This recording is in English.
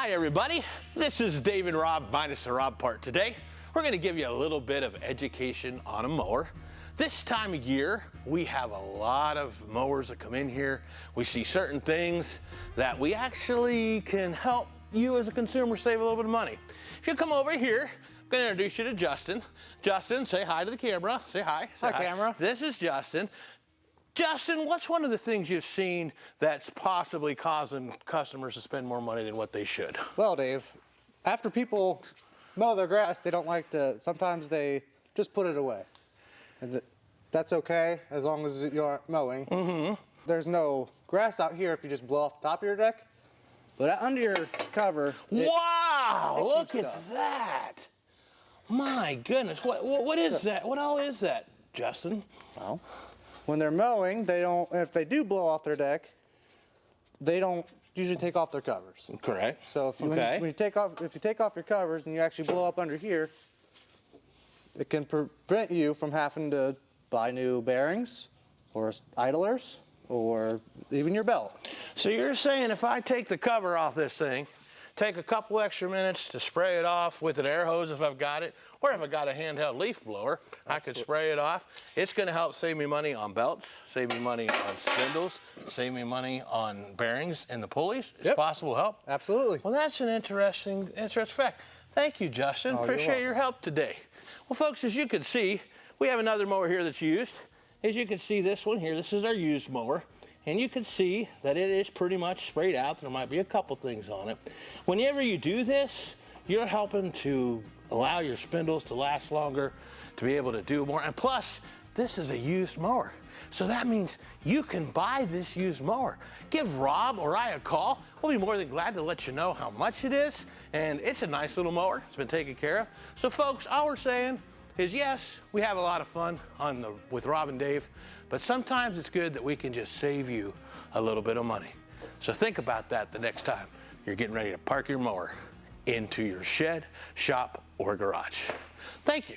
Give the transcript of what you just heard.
Hi everybody, this is Dave and Rob minus the Rob part today. We're going to give you a little bit of education on a mower. This time of year, we have a lot of mowers that come in here. We see certain things that we actually can help you as a consumer save a little bit of money. If you come over here, I'm going to introduce you to Justin. Justin, say hi to the camera. Say hi. Say hi, camera. This is Justin. Justin, what's one of the things you've seen that's possibly causing customers to spend more money than what they should? Well, Dave, after people mow their grass, they don't like to, sometimes they just put it away. And that's okay as long as you aren't mowing. Mm-hmm. There's no grass out here if you just blow off the top of your deck. But under your cover, wow, look at that. My goodness, what is that? What all is that, Justin? Well, when they're mowing, they don't, if they do blow off their deck, they don't usually take off their covers. Correct. So if you, when you take off, if you take off your covers and you actually blow up under here, it can prevent you from having to buy new bearings or idlers or even your belt. So you're saying if I take the cover off this thing, take a couple extra minutes to spray it off with an air hose if I've got it, or if I've got a handheld leaf blower, I could spray it off. It's going to help save me money on belts, save me money on spindles, save me money on bearings and the pulleys. It's possible help. Absolutely. Well, that's an interesting fact. Thank you, Justin. Appreciate your help today. Well, folks, as you can see, we have another mower here that's used. As you can see, this one here, this is our used mower. And you can see that it is pretty much sprayed out. There might be a couple things on it. Whenever you do this, you're helping to allow your spindles to last longer, to be able to do more. And plus, this is a used mower. So that means you can buy this used mower. Give Rob or I a call. We'll be more than glad to let you know how much it is. And it's a nice little mower. It's been taken care of. So folks, all we're saying is yes, we have a lot of fun with Rob and Dave, but sometimes it's good that we can just save you a little bit of money. So think about that the next time you're getting ready to park your mower into your shed, shop, or garage. Thank you.